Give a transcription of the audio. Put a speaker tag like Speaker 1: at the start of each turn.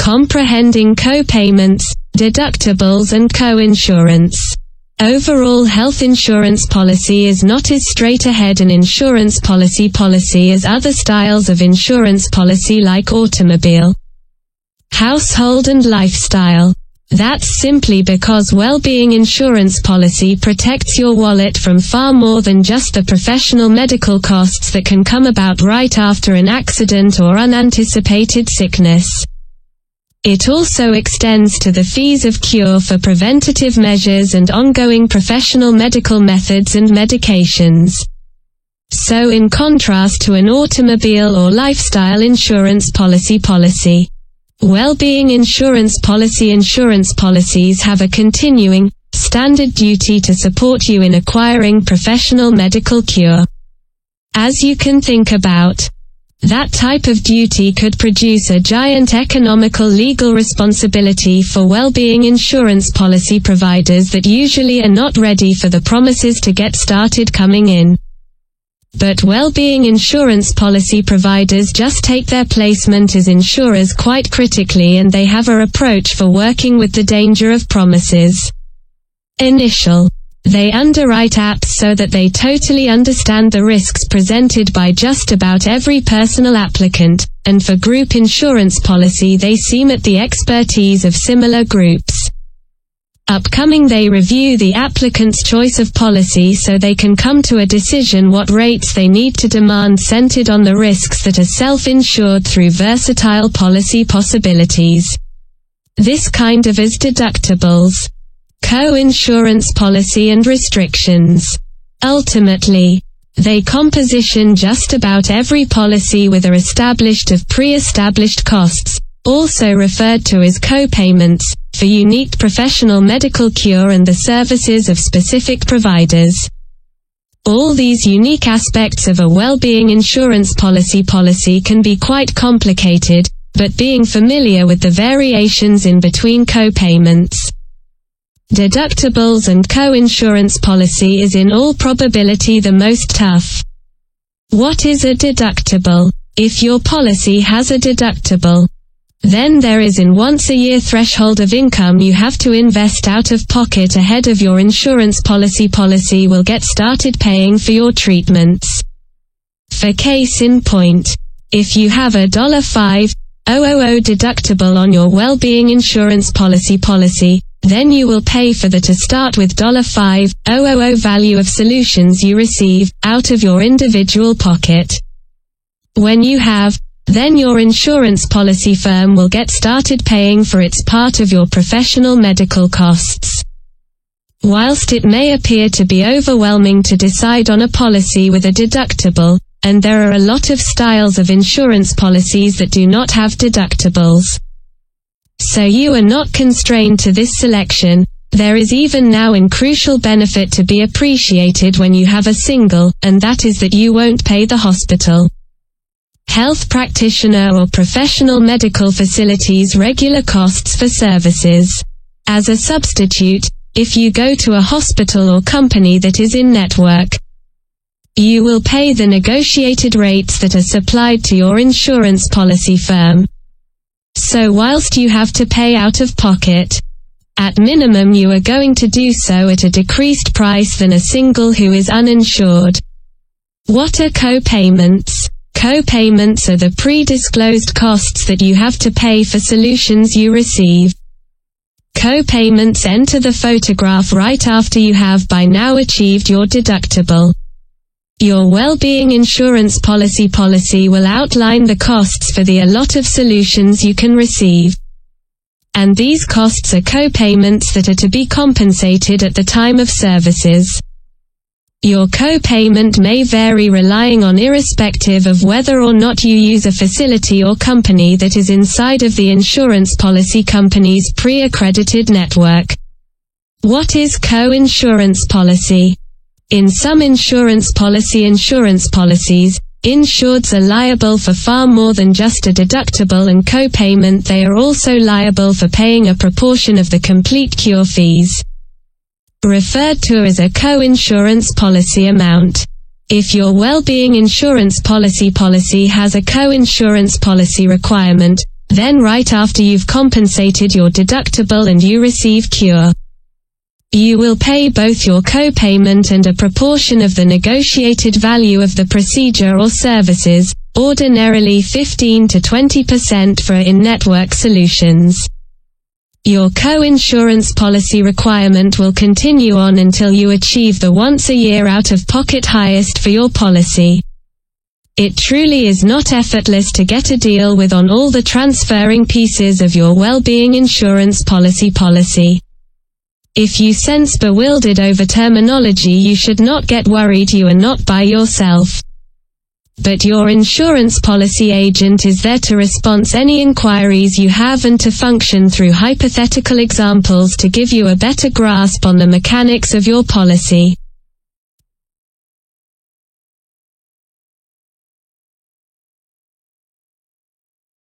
Speaker 1: comprehending co-payments, deductibles and co-insurance. Overall health insurance policy is not as straight ahead an insurance policy as other styles of insurance policy like automobile, household and lifestyle. That's simply because well-being insurance policy protects your wallet from far more than just the professional medical costs that can come about right after an accident or unanticipated sickness. It also extends to the fees of cure for preventative measures and ongoing professional medical methods and medications. So in contrast to an automobile or lifestyle insurance policy, well-being insurance policies have a continuing, standard duty to support you in acquiring professional medical cure. As you can think about, that type of duty could produce a giant economical legal responsibility for well-being insurance policy providers that usually are not ready for the promises to get started coming in. But well-being insurance policy providers just take their placement as insurers quite critically, and they have an approach for working with the danger of promises. Initial. They underwrite apps so that they totally understand the risks presented by just about every personal applicant, and for group insurance policy they seem at the expertise of similar groups. Upcoming, they review the applicant's choice of policy so they can come to a decision what rates they need to demand, centered on the risks that are self-insured through versatile policy possibilities. This kind of as deductibles, co-insurance policy and restrictions. Ultimately, they composition just about every policy with a established of pre-established costs, also referred to as co-payments, for unique professional medical cure and the services of specific providers. All these unique aspects of a well-being insurance policy can be quite complicated, but being familiar with the variations in between co-payments, deductibles and co-insurance policy is in all probability the most tough. What is a deductible? If your policy has a deductible, then there is an once-a-year threshold of income you have to invest out of pocket ahead of your insurance policy will get started paying for your treatments. For case in point, if you have a $5,000 deductible on your well-being insurance policy, then you will pay for the to start with $5,000 value of solutions you receive, out of your individual pocket. When you have, then your insurance policy firm will get started paying for its part of your professional medical costs. Whilst it may appear to be overwhelming to decide on a policy with a deductible, and there are a lot of styles of insurance policies that do not have deductibles, so you are not constrained to this selection, there is even now a crucial benefit to be appreciated when you have a single, and that is that you won't pay the hospital, health practitioner or professional medical facilities regular costs for services. As a substitute, if you go to a hospital or company that is in network, you will pay the negotiated rates that are supplied to your insurance policy firm. So whilst you have to pay out of pocket, at minimum you are going to do so at a decreased price than a single who is uninsured. What are co-payments? Co-payments are the pre-disclosed costs that you have to pay for solutions you receive. Co-payments enter the photograph right after you have by now achieved your deductible. Your well-being insurance policy will outline the costs for the allot of solutions you can receive. And these costs are co-payments that are to be compensated at the time of services. Your co-payment may vary relying on irrespective of whether or not you use a facility or company that is inside of the insurance policy company's pre-accredited network. What is co-insurance policy? In some insurance policies, insureds are liable for far more than just a deductible and co-payment. They are also liable for paying a proportion of the complete cure fees, referred to as a co-insurance policy amount. If your well-being insurance policy has a co-insurance policy requirement, then right after you've compensated your deductible and you receive cure. You will pay both your co-payment and a proportion of the negotiated value of the procedure or services, ordinarily 15 to 20% for in-network solutions. Your co-insurance policy requirement will continue on until you achieve the once-a-year out-of-pocket highest for your policy. It truly is not effortless to get a deal with on all the transferring pieces of your well-being insurance policy. If you sense bewildered over terminology, you should not get worried, you are not by yourself. But your insurance policy agent is there to respond to any inquiries you have and to function through hypothetical examples to give you a better grasp on the mechanics of your policy.